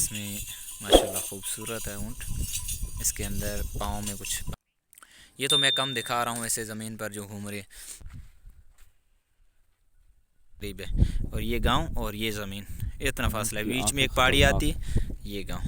इसमें माशाल्लाह खूबसूरत है ऊँट। इसके अंदर पाँव में कुछ, ये तो मैं कम दिखा रहा हूँ ऐसे ज़मीन पर जो घूम रही है करीब है। और ये गांव और ये ज़मीन इतना फासला है, बीच में एक पहाड़ी आती है, ये गांव।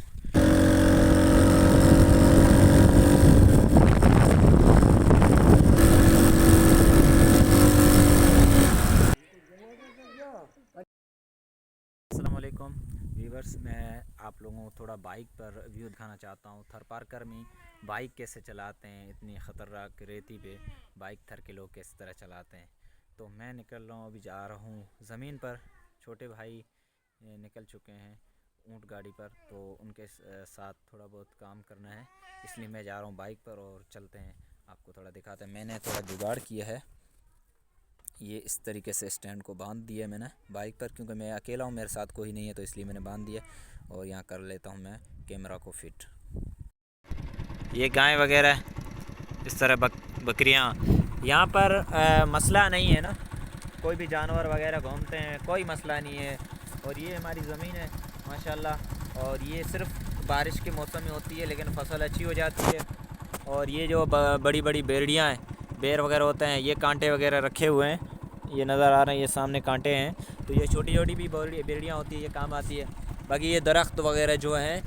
अस्सलाम वालेकुम व्यूअर्स, मैं आप लोगों को थोड़ा बाइक पर व्यू दिखाना चाहता हूँ। थरपारकर में बाइक कैसे चलाते हैं, इतनी ख़तरनाक रेती पे बाइक थर के लोग किस तरह चलाते हैं। तो मैं निकल रहा हूँ, अभी जा रहा हूँ ज़मीन पर। छोटे भाई निकल चुके हैं ऊँट गाड़ी पर, तो उनके साथ थोड़ा बहुत काम करना है, इसलिए मैं जा रहा हूँ बाइक पर और चलते हैं, आपको थोड़ा दिखाते हैं। मैंने थोड़ा जुगाड़ किया है, ये इस तरीके से स्टैंड को बांध दिया मैंने बाइक पर, क्योंकि मैं अकेला हूँ, मेरे साथ कोई नहीं है, तो इसलिए मैंने बांध दिया। और यहाँ कर लेता हूँ मैं कैमरा को फिट। ये गाय वगैरह इस तरह बकरियाँ यहाँ पर मसला नहीं है ना, कोई भी जानवर वगैरह घूमते हैं, कोई मसला नहीं है। और ये हमारी ज़मीन है माशाल्लाह, और ये सिर्फ बारिश के मौसम में होती है, लेकिन फसल अच्छी हो जाती है। और ये जो बड़ी बड़ी बेड़ियाँ हैं, बेर वगैरह होते हैं, ये कांटे वगैरह रखे हुए हैं, ये नज़र आ रहे हैं, ये सामने कांटे हैं। तो ये छोटी छोटी भी बेड़ियाँ होती है, ये काम आती है। बाकी ये दरख्त वगैरह जो हैं,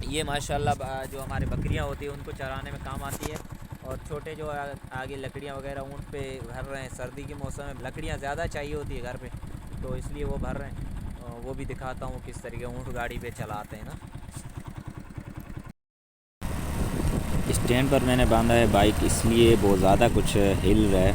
ये माशाल्लाह जो हमारे बकरियां होती हैं उनको चराने में काम आती है। और छोटे जो आगे लकड़ियां वगैरह ऊँट पे भर रहे हैं, सर्दी के मौसम में लकड़ियां ज़्यादा चाहिए होती है घर पे, तो इसलिए वो भर रहे हैं। वो भी दिखाता हूँ किस तरीके ऊँट गाड़ी पे चलाते हैं ना। स्टैंड पर मैंने बांधा है बाइक, इसलिए बहुत ज़्यादा कुछ हिल रहा है,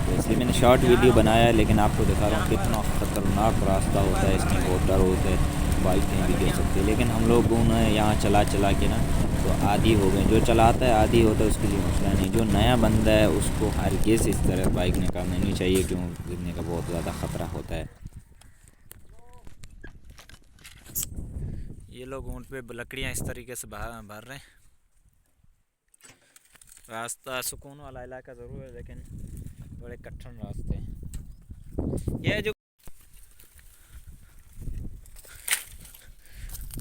तो इसलिए मैंने शॉर्ट वीडियो बनाया है। लेकिन आपको दिखा रहा हूँ कितना ख़तरनाक रास्ता होता है, इसमें बहुत डर होता है, बाइक कहीं भी गिर सकती है। लेकिन हम लोग उन्हें यहाँ चला चला के ना तो आदी हो गए। जो चलाता है आदी होता है, उसके लिए मसला नहीं। जो नया बंदा है उसको हरगिज़ इस तरह बाइक निकालनी नहीं चाहिए, क्यों गिरने का बहुत ज़्यादा ख़तरा होता है। ये लोग ऊँट पे लकड़ियाँ इस तरीके से भर रहे हैं। रास्ता सुकून वाला इलाका ज़रूर है, लेकिन बड़े कठिन रास्ते हैं। ये जो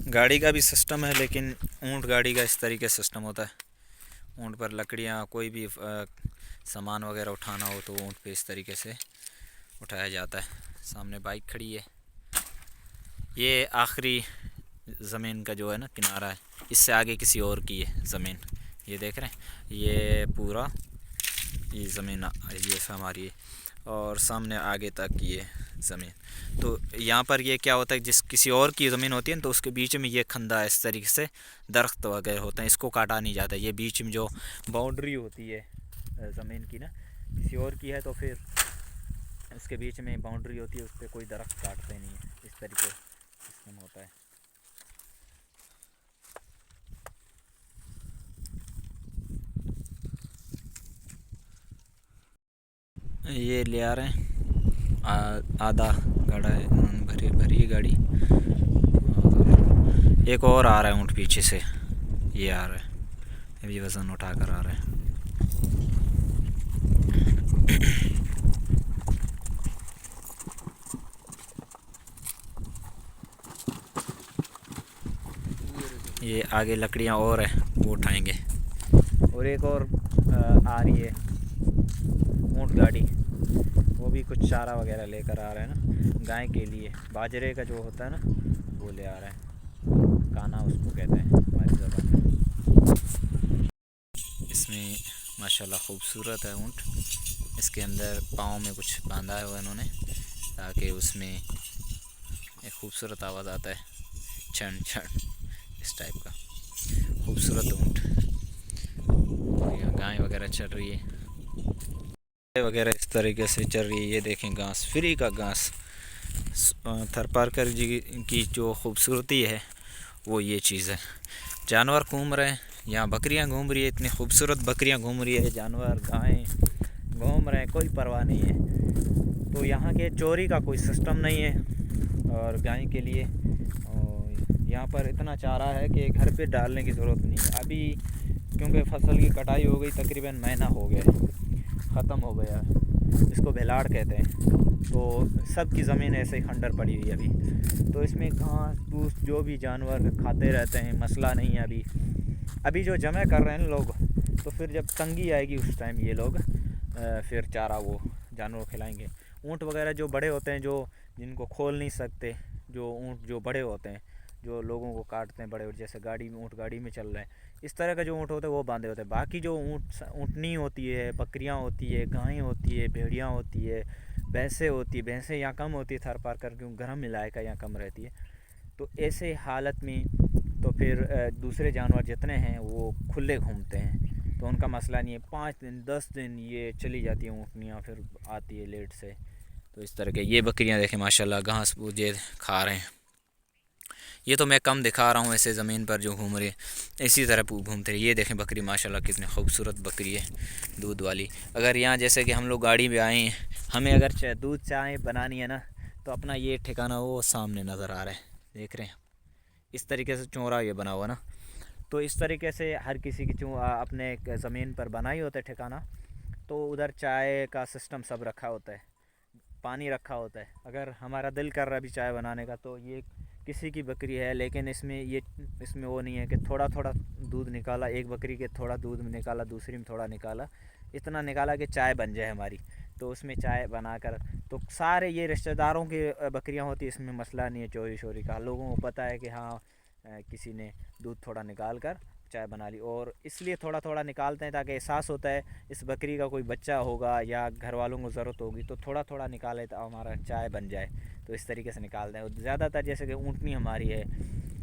गाड़ी का भी सिस्टम है, लेकिन ऊँट गाड़ी का इस तरीके से सिस्टम होता है। ऊँट पर लकड़ियाँ, कोई भी सामान वगैरह उठाना हो तो ऊँट पे इस तरीके से उठाया जाता है। सामने बाइक खड़ी है, ये आखिरी ज़मीन का जो है ना किनारा है, इससे आगे किसी और की है ज़मीन। ये देख रहे हैं, ये पूरा ये ज़मीन ये हमारी है, और सामने आगे तक ये ज़मीन। तो यहाँ पर ये क्या होता है, जिस किसी और की ज़मीन होती है ना, तो उसके बीच में ये खंदा इस तरीके से दरख्त वगैरह होते हैं, इसको काटा नहीं जाता। ये बीच में जो बाउंड्री होती है ज़मीन की ना, किसी और की है तो फिर उसके बीच में बाउंड्री होती है, उस पर कोई दरख्त काटते नहीं है। इस तरीके सिस्टम होता है। ये ले आ रहे हैं आधा गाड़ा है, भरी गाड़ी। और एक और आ रहा है ऊँट पीछे से, ये आ रहा है, अभी वज़न उठा कर आ रहा है। ये आगे लकड़ियाँ और है, वो उठाएंगे। और एक और आ रही है ऊँट गाड़ी, वो भी कुछ चारा वगैरह लेकर आ रहा है ना, गाय के लिए बाजरे का जो होता है ना, वो ले आ रहा है। काना उसको कहते हैं हमारी ज़बान में। इसमें माशाल्लाह खूबसूरत है ऊँट। इसके अंदर पाँव में कुछ बांधा हुआ इन्होंने, ताकि उसमें एक खूबसूरत आवाज़ आता है, छन छन, इस टाइप का खूबसूरत ऊँट। यहाँ गाय वगैरह चल रही है, वगैरह इस तरीके से चल रही है। ये देखें घास, फ्री का घास। थरपारकर जी की जो खूबसूरती है वो ये चीज़ है। जानवर घूम रहे हैं, यहाँ बकरियाँ घूम रही है, इतनी खूबसूरत बकरियाँ घूम रही है, जानवर गायें घूम रहे हैं, कोई परवाह नहीं है। तो यहाँ के चोरी का कोई सिस्टम नहीं है, और गाय के लिए और यहाँ पर इतना चारा है कि घर पे डालने की ज़रूरत नहीं है। अभी क्योंकि फसल की कटाई हो गई, तकरीबन महीना हो गया, ख़त्म हो गया, इसको भेलाड़ कहते हैं। तो सबकी ज़मीन ऐसे ही खंडर पड़ी हुई है अभी, तो इसमें घास फूस जो भी जानवर खाते रहते हैं, मसला नहीं है अभी। अभी जो जमा कर रहे हैं लोग, तो फिर जब तंगी आएगी उस टाइम ये लोग फिर चारा वो जानवर खिलाएंगे। ऊँट वगैरह जो बड़े होते हैं, जो जिनको खोल नहीं सकते, जो ऊँट जो बड़े होते हैं, जो लोगों को काटते हैं बड़े, जैसे गाड़ी में ऊँट गाड़ी में चल रहे हैं, इस तरह का जो ऊँट होते हैं वो बांधे होते हैं। बाकी जो ऊँटनी होती है, बकरियाँ होती है, गायें होती है, भेड़ियाँ होती है, भैंसें होती है। भैंसें यहाँ कम होती है थर पार कर, क्योंकि गर्म इलाका यहाँ कम रहती है। तो ऐसे हालत में तो फिर दूसरे जानवर जितने हैं वो खुले घूमते हैं, तो उनका मसला नहीं है। 5 दिन 10 दिन ये चली जाती हैं ऊँटनियाँ, फिर आती है लेट से। तो इस तरह के ये बकरियाँ देखें माशाल्लाह घास पूजे खा रहे हैं। ये तो मैं कम दिखा रहा हूँ ऐसे ज़मीन पर जो घूम रही है, इसी तरह घूमते रहे। ये देखें बकरी माशाल्लाह कितनी खूबसूरत बकरी है, दूध वाली। अगर यहाँ जैसे कि हम लोग गाड़ी में आए हैं, हमें अगर दूध चाय बनानी है ना, तो अपना ये ठिकाना वो सामने नज़र आ रहा है, देख रहे हैं। इस तरीके से चौरा ये बना हुआ ना, तो इस तरीके से हर किसी की अपने ज़मीन पर बना ही होता है ठिकाना। तो उधर चाय का सिस्टम सब रखा होता है, पानी रखा होता है। अगर हमारा दिल कर रहा है अभी चाय बनाने का, तो ये किसी की बकरी है, लेकिन इसमें वो नहीं है कि थोड़ा थोड़ा दूध निकाला, एक बकरी के थोड़ा दूध निकाला, दूसरी में थोड़ा निकाला, इतना निकाला कि चाय बन जाए हमारी। तो उसमें चाय बनाकर, तो सारे ये रिश्तेदारों की बकरियां होती है, इसमें मसला नहीं है चोरी शोरी का। लोगों को पता है कि हाँ किसी ने दूध थोड़ा निकाल कर चाय बना ली, और इसलिए थोड़ा थोड़ा निकालते हैं ताकि एहसास होता है इस बकरी का कोई बच्चा होगा या घर वालों को ज़रूरत होगी, तो थोड़ा थोड़ा निकाले तो हमारा चाय बन जाए। तो इस तरीके से निकालते हैं। ज़्यादातर जैसे कि ऊँटनी हमारी है,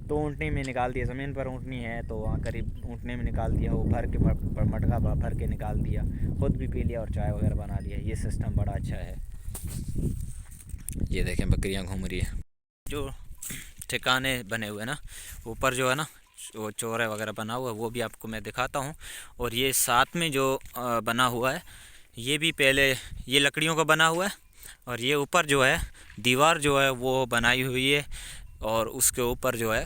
तो ऊँटनी में निकाल दिया, ज़मीन पर ऊँटनी है तो वहाँ करीब ऊँटनी में निकाल दिया, वो भर के मटका भर के निकाल दिया, खुद भी पी लिया और चाय वगैरह बना लिया। ये सिस्टम बड़ा अच्छा है। ये देखें बकरियाँ घूम रही है। जो ठिकाने बने हुए ना, ऊपर जो है ना वो चौरा वगैरह बना हुआ है, वो भी आपको मैं दिखाता हूँ। और ये साथ में जो बना हुआ है, ये भी पहले ये लकड़ियों का बना हुआ है, और ये ऊपर जो है दीवार जो है वो बनाई हुई है, और उसके ऊपर जो है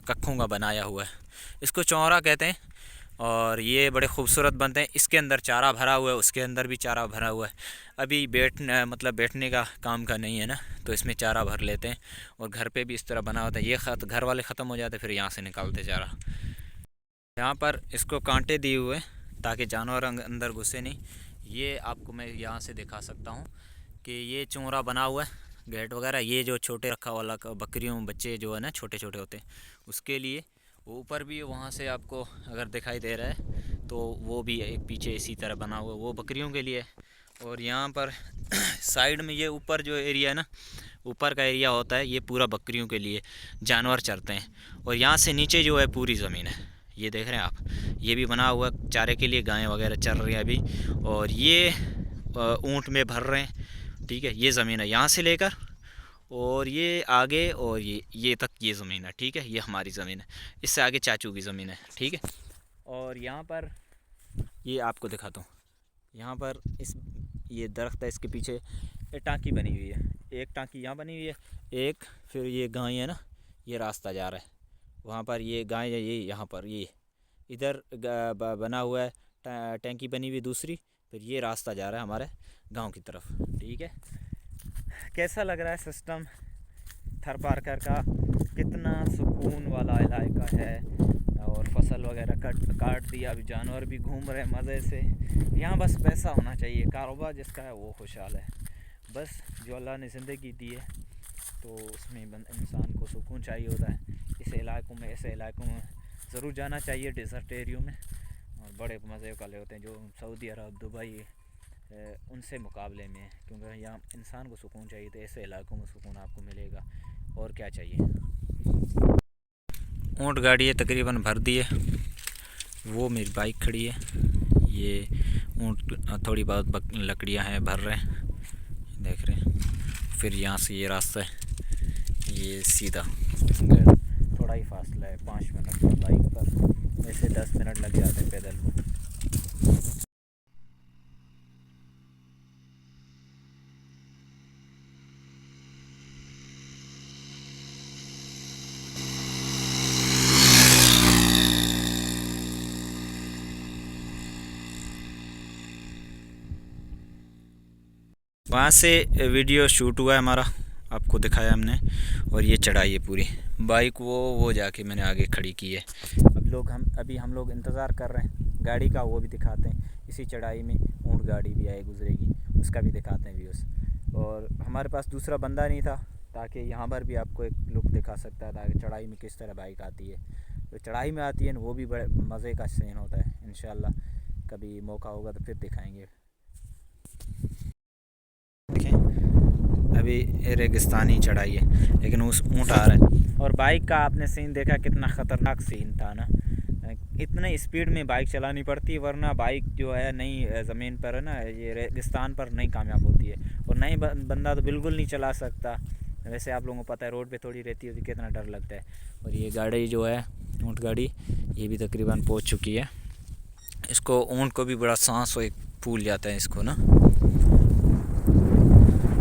कक्कों का बनाया हुआ है। इसको चौरा कहते हैं, और ये बड़े खूबसूरत बनते हैं। इसके अंदर चारा भरा हुआ है, उसके अंदर भी चारा भरा हुआ है। अभी बैठने का काम का नहीं है ना, तो इसमें चारा भर लेते हैं। और घर पे भी इस तरह बना होता है। ये घर वाले ख़त्म हो जाते, फिर यहाँ से निकालते चारा। यहाँ पर इसको कांटे दिए हुए ताकि जानवर अंदर घुसे नहीं। ये आपको मैं यहाँ से दिखा सकता हूँ कि ये चौरा बना हुआ है, गेट वगैरह। ये जो छोटे रखा वाला बकरियों बच्चे जो है ना छोटे छोटे होते हैं, उसके लिए। ऊपर भी वहाँ से आपको अगर दिखाई दे रहा है, तो वो भी एक पीछे इसी तरह बना हुआ है, वो बकरियों के लिए। और यहाँ पर साइड में ये ऊपर जो एरिया है ना, ऊपर का एरिया होता है, ये पूरा बकरियों के लिए, जानवर चरते हैं। और यहाँ से नीचे जो है पूरी ज़मीन है, ये देख रहे हैं आप, ये भी बना हुआ चारे के लिए, गायें वगैरह चर रही हैं अभी। और ये ऊँट में भर रहे हैं, ठीक है। ये ज़मीन है यहाँ से लेकर और ये आगे, और ये तक ये ज़मीन है, ठीक है। ये हमारी ज़मीन है, इससे आगे चाचू की ज़मीन है, ठीक है। और यहाँ पर ये आपको दिखाता हूँ, यहाँ पर ये दरख्त है, इसके पीछे एक टांकी बनी हुई है। एक टांकी यहाँ बनी हुई है, एक फिर ये गाय है ना, ये रास्ता जा रहा है वहाँ पर, ये गाय है, ये यहाँ पर ये इधर बना हुआ है, टैंकी बनी हुई दूसरी, फिर ये रास्ता जा रहा है हमारे गांव की तरफ, ठीक है। कैसा लग रहा है सिस्टम थरपारकर का? कितना सुकून वाला इलाका है, और फसल वगैरह काट दिया, अभी जानवर भी घूम रहे हैं मज़े से। यहाँ बस पैसा होना चाहिए, कारोबार जिसका है वो खुशहाल है। बस जो अल्लाह ने ज़िंदगी दी है, तो उसमें इंसान को सुकून चाहिए होता है। ऐसे इलाकों में ज़रूर जाना चाहिए, डेजर्ट एरियो में, और बड़े मज़े वाले होते हैं जो सऊदी अरब, दुबई उनसे मुकाबले में, क्योंकि यहाँ इंसान को सुकून चाहिए, तो ऐसे इलाकों में सुकून आपको मिलेगा। और क्या चाहिए। ऊँट गाड़ी है तकरीबन भर दी है, वो मेरी बाइक खड़ी है। ये ऊँट थोड़ी बहुत लकड़ियाँ हैं, भर रहे हैं, देख रहे हैं। फिर यहाँ से ये रास्ता है, ये सीधा, थोड़ा ही फासला है, 5 मिनट का बाइक पर, वैसे 10 मिनट लग जाते हैं पैदल। वहाँ से वीडियो शूट हुआ है हमारा, आपको दिखाया हमने। और ये चढ़ाई है पूरी, बाइक वो जाके मैंने आगे खड़ी की है। अभी हम लोग इंतज़ार कर रहे हैं गाड़ी का, वो भी दिखाते हैं। इसी चढ़ाई में ऊँट गाड़ी भी आए गुजरेगी, उसका भी दिखाते हैं व्यूज़। और हमारे पास दूसरा बंदा नहीं था, ताकि यहाँ पर भी आपको एक लुक दिखा सकता था कि चढ़ाई में किस तरह बाइक आती है। तो चढ़ाई में आती है वो भी बड़े मज़े का सीन होता है। इंशाल्लाह कभी मौका होगा तो फिर दिखाएंगे। देखें अभी रेगिस्तानी चढ़ाई है, लेकिन उस ऊँट आ रहा है। और बाइक का आपने सीन देखा, कितना ख़तरनाक सीन था ना। इतने स्पीड में बाइक चलानी पड़ती है, वरना बाइक जो है नई ज़मीन पर है ना, ये रेगिस्तान पर नहीं कामयाब होती है। और नई बंदा तो बिल्कुल नहीं चला सकता। वैसे आप लोगों को पता है रोड पे थोड़ी रहती होती, कितना डर लगता है। और ये गाड़ी जो है ऊँट गाड़ी, ये भी तकरीबन पहुंच चुकी है। इसको ऊँट को भी बड़ा सांस हो, एक फूल जाता है इसको ना,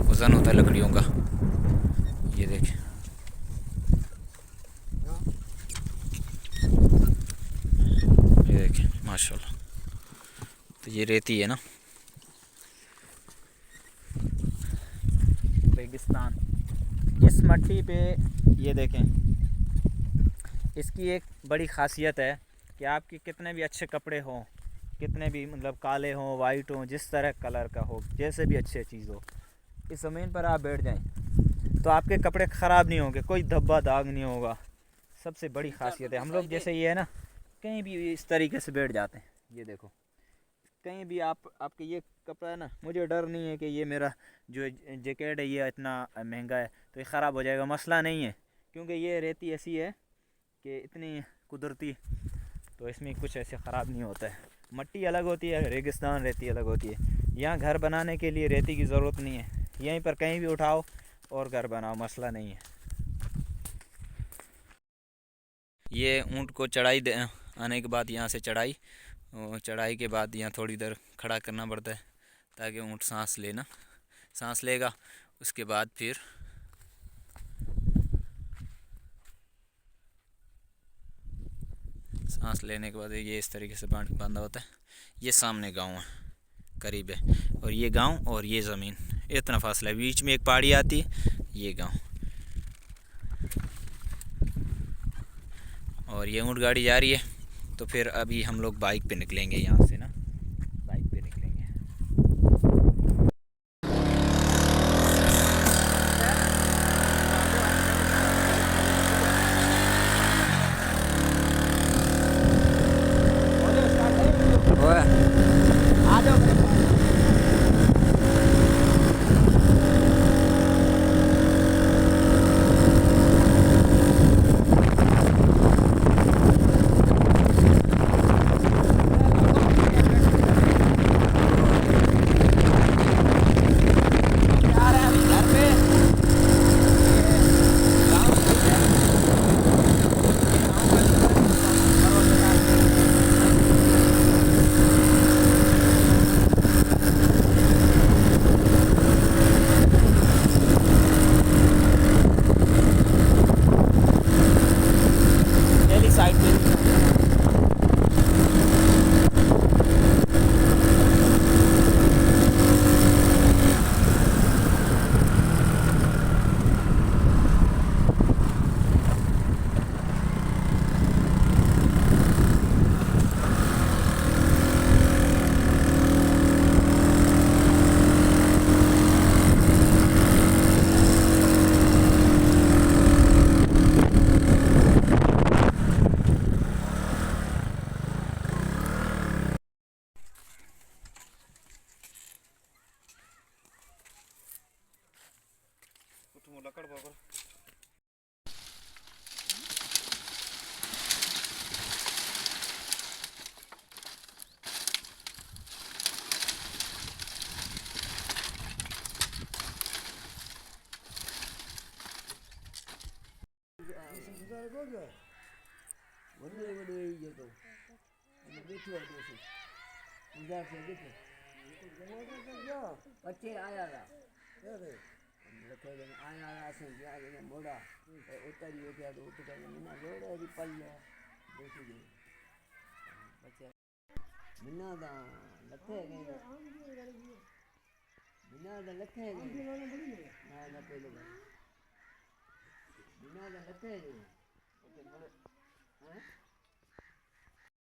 वज़न होता है लकड़ियों का। ये देखें, ये देखें माशाल्लाह। तो ये रेती है ना, रेगिस्तान। इस मट्टी पे ये देखें, इसकी एक बड़ी ख़ासियत है कि आपके कितने भी अच्छे कपड़े हों, कितने भी मतलब काले हों, वाइट हों, जिस तरह कलर का हो, जैसे भी अच्छी चीज़ हो, इस ज़मीन पर आप बैठ जाएं तो आपके कपड़े ख़राब नहीं होंगे, कोई धब्बा दाग नहीं होगा। सबसे बड़ी ख़ासियत है। हम लोग जैसे ये है ना, कहीं भी इस तरीके से बैठ जाते हैं। ये देखो, कहीं भी आपके ये कपड़ा है ना, मुझे डर नहीं है कि ये मेरा जो जैकेट है ये इतना महंगा है तो ये ख़राब हो जाएगा, मसला नहीं है। क्योंकि ये रेती ऐसी है कि इतनी कुदरती, तो इसमें कुछ ऐसे ख़राब नहीं होता है। मट्टी अलग होती है, रेगिस्तान रेती अलग होती है। यहाँ घर बनाने के लिए रेती की ज़रूरत नहीं है, यहीं पर कहीं भी उठाओ और घर बनाओ, मसला नहीं है। ये ऊँट को चढ़ाई आने के बाद यहाँ से चढ़ाई के बाद यहाँ थोड़ी देर खड़ा करना पड़ता है, ताकि ऊँट सांस लेगा। उसके बाद फिर सांस लेने के बाद ये इस तरीके से बांधा होता है। ये सामने गांव है, करीब है, और ये गांव और ये ज़मीन इतना फासला है, बीच में एक पहाड़ी आती है, ये गांव। और ये ऊँट गाड़ी जा रही है। तो फिर अभी हम लोग बाइक पे निकलेंगे यहाँ से ना, बाइक पे निकलेंगे। आ जाओ। लकड़ बगर बच्चे आया था आया से मोड़ा उतरी गया तो उठ कर मिना लोड़ है पल देख गए बच्चे मिना दा लथे गए बिना दा लखे ना ना पहले बिना दा लखे ओके